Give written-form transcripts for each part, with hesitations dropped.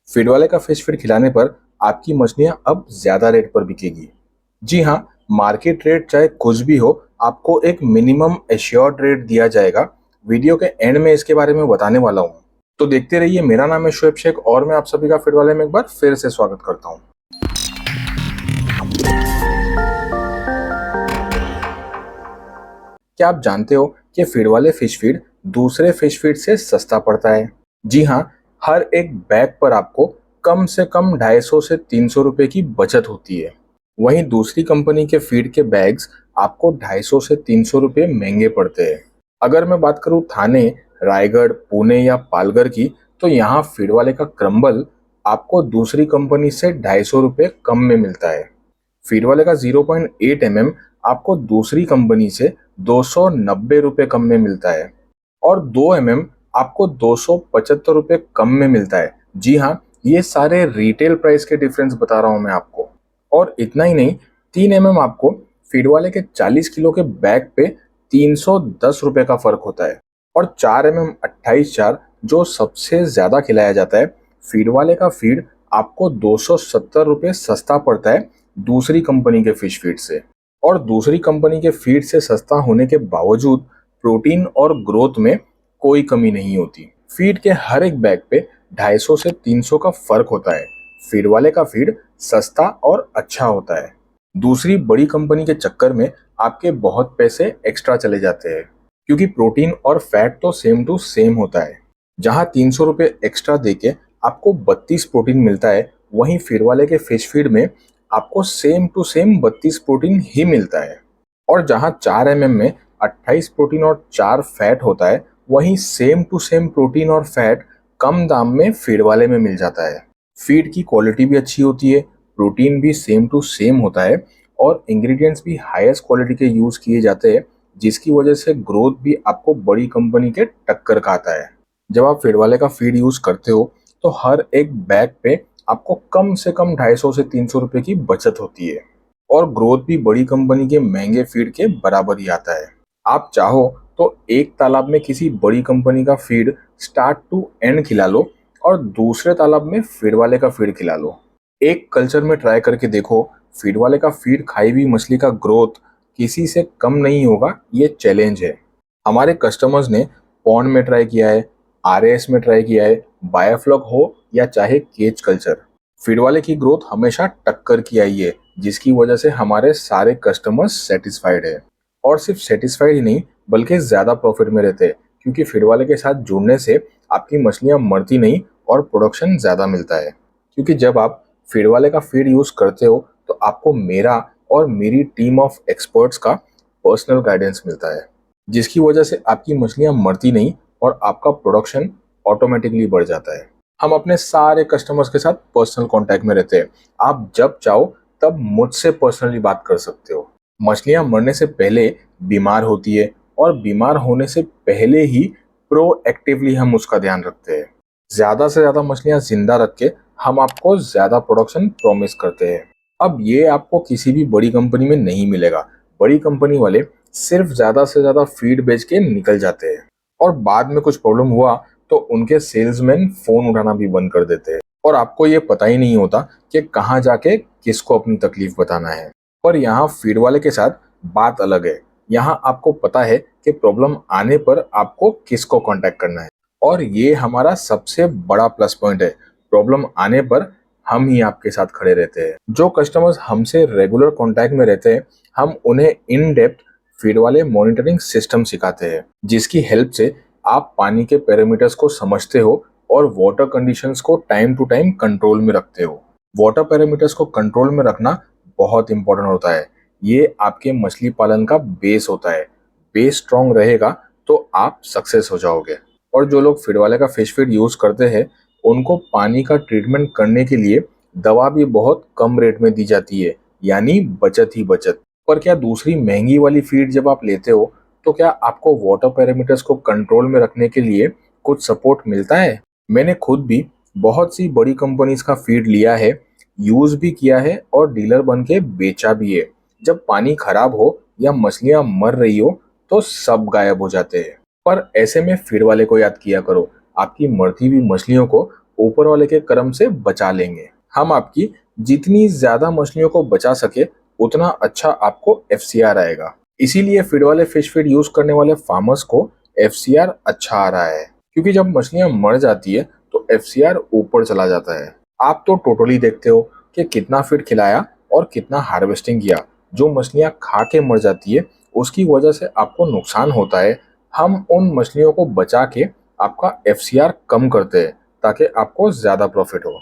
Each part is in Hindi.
फीड वाले का फिश फीड खिलाने पर आपकी मछलियां अब ज्यादा रेट पर बिकेगी। जी हाँ, मार्केट रेट चाहे कुछ भी हो, आपको एक मिनिमम एश्योर्ड रेट दिया जाएगा। वीडियो के एंड में इसके बारे में बताने वाला हूँ, तो देखते रहिए। मेरा नाम है शुएब शेख और मैं आप सभी का फीड वाले में एक बार फिर से स्वागत करता हूँ। क्या आप जानते हो कि फीड वाले फिश फीड दूसरे फिश फीड से सस्ता पड़ता है? जी हाँ, हर एक बैग पर आपको कम से कम 250 से 300 रुपए की बचत होती है। वहीं दूसरी कंपनी के फीड के बैग्स आपको 250 से 300 रुपए महंगे पड़ते हैं। अगर मैं बात करूँ थाने, रायगढ़, पुणे या पालघर की, तो यहाँ फीड वाले का क्रम्बल आपको दूसरी कंपनी से 250 रुपए कम में मिलता है। फीड वाले का 0.8 mm आपको दूसरी कंपनी से 290 रुपए कम में मिलता है और 2 mm आपको 275 रुपए कम में मिलता है। जी हाँ, ये सारे रिटेल प्राइस के डिफरेंस बता रहा हूँ मैं आपको। और इतना ही नहीं, 3 mm आपको फीड वाले के 40 किलो के बैग पे 310 रुपए का फर्क होता है और 4 mm 28/4 जो सबसे ज्यादा खिलाया जाता है, फीड वाले का फीड आपको 270 रुपए सस्ता पड़ता है दूसरी कंपनी के फिश फीड से। और दूसरी कंपनी के फीड से सस्ता होने के बावजूद प्रोटीन और ग्रोथ में कोई कमी नहीं होती। फीड के हर एक बैग पे 250 से 300 का फर्क होता है। फीड वाले का फीड सस्ता और अच्छा होता है। दूसरी बड़ी कंपनी के चक्कर में आपके बहुत पैसे एक्स्ट्रा चले जाते हैं, क्योंकि प्रोटीन और फैट तो सेम टू सेम होता है। जहां 300 रुपए एक्स्ट्रा देके आपको 32 प्रोटीन मिलता है, वहीं फीड वाले के फिश फीड में आपको सेम टू सेम 32 प्रोटीन ही मिलता है। और जहां 4 mm में 28 प्रोटीन और 4 फैट होता है, वहीं सेम टू सेम प्रोटीन और फैट कम दाम में फीड वाले में मिल जाता है। फीड की क्वालिटी भी अच्छी होती है, प्रोटीन भी सेम टू सेम होता है और इंग्रेडिएंट्स भी हाईएस्ट क्वालिटी के यूज किए जाते हैं, जिसकी वजह से ग्रोथ भी आपको बड़ी कंपनी के टक्कर का आता है। जब आप फीड वाले का फीड यूज करते हो तो हर एक बैग पे आपको कम से कम 250 से 300 रुपए की बचत होती है और ग्रोथ भी बड़ी कंपनी के महंगे फीड के बराबर ही आता है। आप चाहो तो एक तालाब में किसी बड़ी कंपनी का फीड स्टार्ट टू एंड खिला लो और दूसरे तालाब में फीड वाले का फीड खिला लो। एक कल्चर में ट्राई करके देखो, फीड वाले का फीड खाई हुई मछली का ग्रोथ किसी से कम नहीं होगा, ये चैलेंज है। हमारे कस्टमर्स ने पॉन्ड में ट्राई किया है, आरएएस में ट्राई किया है, बायोफ्लॉक हो या चाहे केज कल्चर, फीड वाले की ग्रोथ हमेशा टक्कर की आई है, जिसकी वजह से हमारे सारे कस्टमर्स सेटिस्फाइड है। और सिर्फ सेटिस्फाइड ही नहीं, बल्कि ज्यादा प्रॉफिट में रहते हैं, क्योंकि फीड वाले के साथ जुड़ने से आपकी मछलियां मरती नहीं और प्रोडक्शन ज्यादा मिलता है। क्योंकि जब आप फीड वाले का फीड यूज करते हो तो आपको मेरा और मेरी टीम ऑफ एक्सपर्ट्स का पर्सनल गाइडेंस मिलता है, जिसकी वजह से आपकी मछलियां मरती नहीं और आपका प्रोडक्शन ऑटोमेटिकली बढ़ जाता है। हम अपने सारे कस्टमर्स के साथ पर्सनल कांटेक्ट में रहते हैं। आप जब चाहो तब मुझसे पर्सनली बात कर सकते हो। मछलियां मरने से पहले बीमार होती है और बीमार होने से पहले ही प्रोएक्टिवली हम उसका ध्यान रखते हैं। ज्यादा से ज्यादा मछलियां जिंदा रख के हम आपको ज्यादा प्रोडक्शन प्रॉमिस करते हैं। अब ये आपको किसी भी बड़ी कंपनी में नहीं मिलेगा। बड़ी कंपनी वाले सिर्फ ज्यादा से ज्यादा फीड बेच के निकल जाते हैं और बाद में कुछ प्रॉब्लम हुआ तो उनके सेल्समैन फोन उठाना भी बंद कर देते हैं और आपको ये पता ही नहीं होता कि कहाँ जाके किसको अपनी तकलीफ बताना है। पर यहाँ फीड वाले के साथ बात अलग है। यहाँ आपको पता है कि प्रॉब्लम आने पर आपको किसको कांटेक्ट करना है और ये हमारा सबसे बड़ा प्लस पॉइंट है। प्रॉब्लम आने पर हम ही आपके साथ खड़े रहते हैं। जो कस्टमर्स हमसे रेगुलर कांटेक्ट में रहते हैं, हम उन्हें इन डेप्थ फीड वाले मॉनिटरिंग सिस्टम सिखाते हैं, जिसकी हेल्प से आप पानी के पैरामीटर्स को समझते हो और वाटर कंडीशंस को टाइम टू टाइम कंट्रोल में रखते हो। वाटर पैरामीटर्स को कंट्रोल में रखना बहुत इंपॉर्टेंट होता है। ये आपके मछली पालन का बेस होता है। बेस स्ट्रांग रहेगा तो आप सक्सेस हो जाओगे। और जो लोग फीड वाले का फिश फीड यूज करते हैं, उनको पानी का ट्रीटमेंट करने के लिए दवा भी बहुत कम रेट में दी जाती है, यानी बचत ही बचत। पर क्या दूसरी महंगी वाली फीड जब आप लेते हो तो क्या आपको वाटर पैरामीटर्स को कंट्रोल में रखने के लिए कुछ सपोर्ट मिलता है? मैंने खुद भी बहुत सी बड़ी कंपनीज का फीड लिया है, यूज भी किया है और डीलर बन के बेचा भी है। जब पानी खराब हो या मछलियां मर रही हो तो सब गायब हो जाते हैं। पर ऐसे में फीड वाले को याद किया करो। आपकी मरती हुई मछलियों को ऊपर वाले के कर्म से बचा लेंगे। हम आपकी जितनी ज्यादा मछलियों को बचा सके उतना अच्छा आपको एफसीआर आएगा। इसीलिए फीड वाले फिश फीड यूज करने वाले फार्मर्स को एफसीआर अच्छा आ रहा है, क्योंकि जब मछलियां मर जाती है तो एफसीआर ऊपर चला जाता है। आप तो टोटली देखते हो कि कितना फीड खिलाया और कितना हार्वेस्टिंग किया। जो मछलियां खा के मर जाती है उसकी वजह से आपको नुकसान होता है। हम उन मछलियों को बचा के आपका एफसीआर कम करते हैं ताकि आपको ज्यादा प्रॉफिट हो।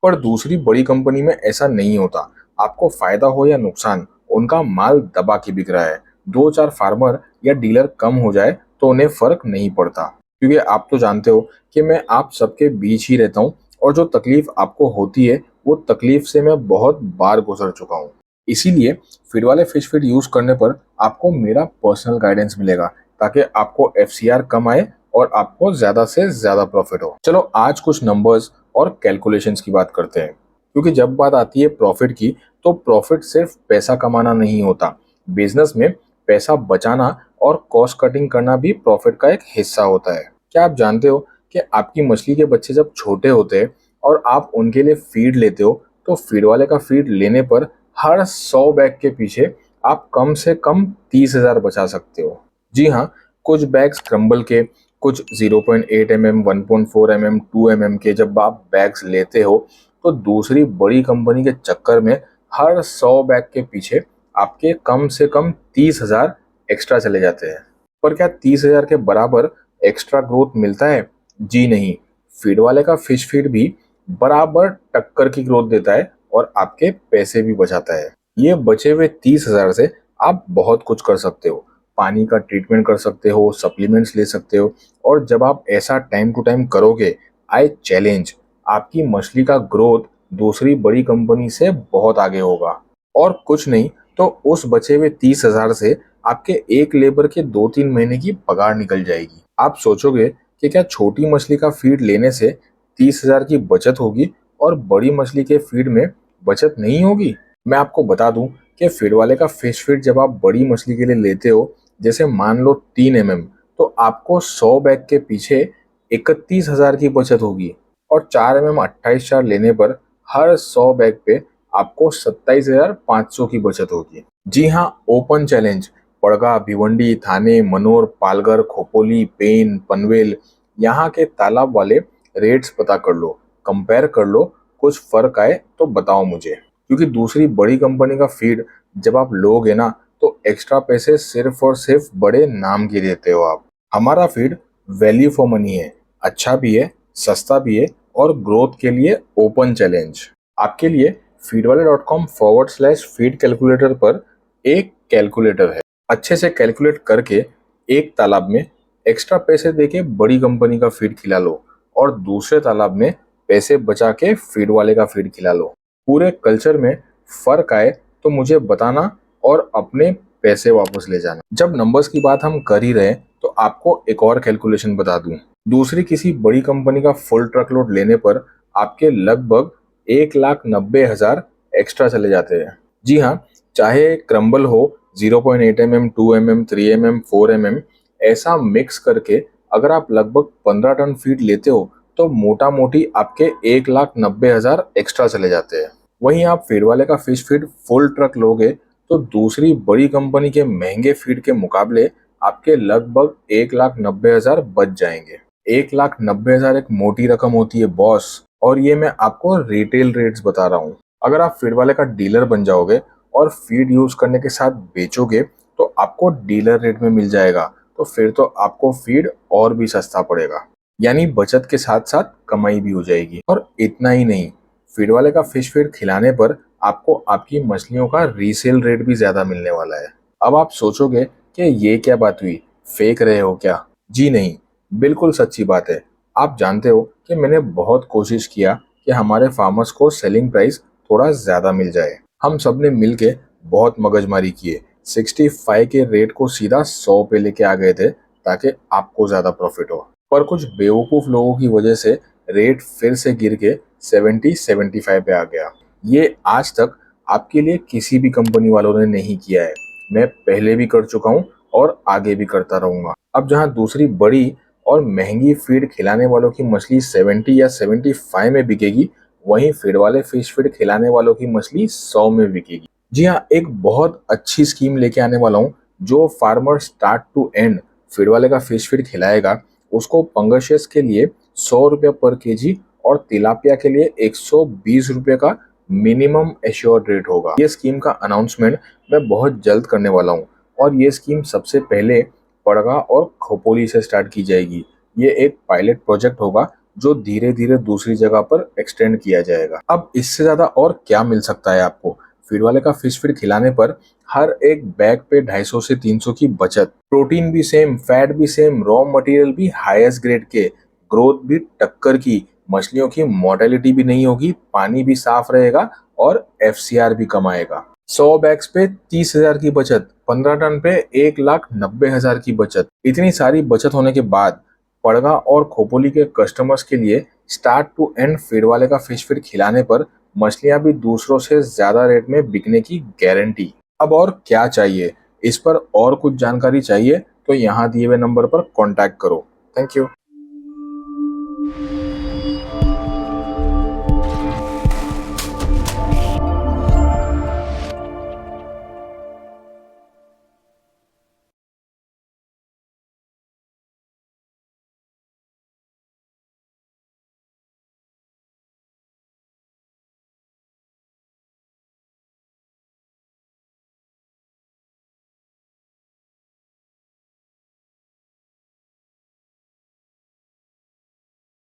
पर दूसरी बड़ी कंपनी में ऐसा नहीं होता। आपको फायदा हो या नुकसान, उनका माल दबा के बिक रहा है। दो चार फार्मर या डीलर कम हो जाए तो उन्हें फर्क नहीं पड़ता, क्योंकि आप तो जानते हो कि मैं आप सबके बीच ही रहता हूँ और जो तकलीफ आपको होती है वो तकलीफ से मैं बहुत बार गुजर चुका हूँ। इसीलिए फीड वाले फिश फीड यूज करने पर आपको मेरा पर्सनल गाइडेंस मिलेगा ताकि आपको एफसीआर कम आए और आपको ज्यादा से ज्यादा प्रॉफिट हो। चलो आज कुछ नंबर्स और कैलकुलेशंस की बात करते हैं, क्योंकि जब बात आती है प्रॉफिट की तो प्रॉफिट सिर्फ पैसा कमाना नहीं होता। बिजनेस में पैसा बचाना और कॉस्ट कटिंग करना भी प्रॉफिट का एक हिस्सा होता है। क्या आप जानते हो कि आपकी मछली के बच्चे जब छोटे होते हैं और आप उनके लिए फीड लेते हो तो फीड वाले का फीड लेने पर हर 100 बैग के पीछे आप कम से कम 30,000 बचा सकते हो। जी हाँ, कुछ बैग्स क्रम्बल के, कुछ 0.8 mm, 1.4 mm, 2 mm के जब आप बैग्स लेते हो तो दूसरी बड़ी कंपनी के चक्कर में हर 100 बैग के पीछे आपके कम से कम 30,000 एक्स्ट्रा चले जाते हैं। पर क्या 30,000 के बराबर एक्स्ट्रा ग्रोथ मिलता है? जी नहीं। फीड वाले का फिश फीड भी बराबर टक्कर की ग्रोथ देता है और आपके पैसे भी बचाता है। ये बचे हुए 30,000 से आप बहुत कुछ कर सकते हो। पानी का ट्रीटमेंट कर सकते हो, सप्लीमेंट्स ले सकते हो, और जब आप ऐसा टाइम टू टाइम करोगे, आई चैलेंज, आपकी मछली का ग्रोथ दूसरी बड़ी कंपनी से बहुत आगे होगा। और कुछ नहीं तो उस बचे हुए 30,000 से आपके एक लेबर के 2-3 महीने की पगार निकल जाएगी। आप सोचोगे कि क्या छोटी मछली का फीड लेने से 30,000 की बचत होगी और बड़ी मछली के फीड में बचत नहीं होगी? मैं आपको बता दूं कि फीड वाले का फिश फीड जब आप बड़ी मछली के लिए लेते हो, जैसे मान लो 3 mm, तो आपको 100 बैग के पीछे 31,000 की बचत होगी, और 4 mm 28 लेने पर हर 100 बैग पे आपको 27,500 की बचत होगी। जी हाँ, ओपन चैलेंज, बड़गा, भिवंडी, थाने, मनोर, पालघर, खोपोली, पेन, पनवेल, यहाँ के तालाब वाले रेट्स पता कर लो, कंपेयर कर लो, कुछ फर्क आए तो बताओ मुझे। क्योंकि दूसरी बड़ी कंपनी का फीड जब आप लोगे ना तो एक्स्ट्रा पैसे सिर्फ और सिर्फ बड़े नाम के देते हो आप। हमारा फीड वैल्यू फॉर मनी है, अच्छा भी है, सस्ता भी है और ग्रोथ के लिए ओपन चैलेंज। आपके लिए feedwale.com/फीड कैलकुलेटर पर एक कैलकुलेटर है। अच्छे से कैलकुलेट करके एक तालाब में एक्स्ट्रा पैसे देके बड़ी कंपनी का फीड खिला लो और दूसरे तालाब में पैसे बचा के फीड वाले का फीड खिला लो। पूरे कल्चर में फर्क आए तो मुझे बताना और अपने पैसे वापस ले जाना। जब नंबर्स की बात हम कर ही रहे तो आपको एक और कैलकुलेशन बता दूं। दूसरी किसी बड़ी कंपनी का फुल ट्रक लोड लेने पर आपके लगभग 1,90,000 एक्स्ट्रा चले जाते हैं। जी हाँ, चाहे क्रम्बल हो, 0.8 mm, 2 mm, 3 mm, 4 mm, ऐसा मिक्स करके अगर आप लगभग 15 टन फीड लेते हो तो मोटा मोटी आपके 1,90,000 एक्स्ट्रा चले जाते हैं। वहीं आप फीड वाले का फिश फीड फुल ट्रक लोगे तो दूसरी बड़ी कंपनी के महंगे फीड के मुकाबले आपके लगभग 1,90,000 बच जाएंगे। 1,90,000 एक मोटी रकम होती है बॉस, और ये मैं आपको रिटेल रेट्स बता रहा हूँ। अगर आप फीड वाले का डीलर बन जाओगे और फीड यूज करने के साथ बेचोगे तो आपको डीलर रेट में मिल जाएगा, तो फिर तो आपको फीड और भी सस्ता पड़ेगा, यानी बचत के साथ साथ कमाई भी हो जाएगी। और इतना ही नहीं, फीड वाले का फिश फीड खिलाने पर आपको आपकी मछलियों का रीसेल रेट भी ज्यादा मिलने वाला है। अब आप सोचोगे कि ये क्या बात हुई, फेक रहे हो क्या? जी नहीं, बिल्कुल सच्ची बात है। आप जानते हो कि मैंने बहुत कोशिश किया कि हमारे फार्मर्स को सेलिंग प्राइस थोड़ा ज्यादा मिल जाए। हम सब ने मिल के बहुत मगजमारी किए, 65 के रेट को सीधा 100 पे लेके आ गए थे ताकि आपको ज्यादा प्रॉफिट हो। पर कुछ बेवकूफ लोगों की वजह से रेट फिर से गिर के 70-75 पे आ गया। ये आज तक आपके लिए किसी भी कंपनी वालों ने नहीं किया है। मैं पहले भी कर चुका हूँ और आगे भी करता रहूंगा। अब जहाँ दूसरी बड़ी और महंगी फीड खिलाने वालों की मछली 70 या 75 में बिकेगी, वहीं फीड वाले फिश फीड खिलाने वालों की मछली 100 में बिकेगी। जी हाँ, एक बहुत अच्छी स्कीम लेके आने वाला हूँ। जो farmer start to end feed वाले का फिश फीड खिलाएगा, उसको पंगशियस के लिए 100 रुपये पर केजी और तिलापिया के लिए 120 रुपये का मिनिमम एश्योर्ड रेट होगा। ये स्कीम का अनाउंसमेंट मैं बहुत जल्द करने वाला हूँ और ये स्कीम सबसे पहले पड़गा और खोपोली से स्टार्ट की जाएगी। ये एक पायलट प्रोजेक्ट होगा जो धीरे धीरे दूसरी जगह पर एक्सटेंड किया जाएगा। अब इससे ज्यादा और क्या मिल सकता है आपको? फीड वाले का फिश फीड खिलाने पर हर एक बैग पे 250 से 300 की बचत। प्रोटीन भी सेम, फैट भी सेम, रॉ मटेरियल भी हाईएस्ट ग्रेड के, ग्रोथ भी टक्कर की, मछलियों की मोर्टेलिटी भी नहीं होगी, पानी भी साफ रहेगा और एफसीआर भी कम आएगा। 100 बैग्स पे 30,000 की बचत, 15 टन पे 1,90,000 की बचत। इतनी सारी बचत होने के बाद पड़गा और खोपोली के कस्टमर्स के लिए स्टार्ट टू एंड फीड वाले का फिश फीड खिलाने पर मछलियां भी दूसरों से ज्यादा रेट में बिकने की गारंटी। अब और क्या चाहिए? इस पर और कुछ जानकारी चाहिए तो यहाँ दिए हुए नंबर पर कांटेक्ट करो। Thank you.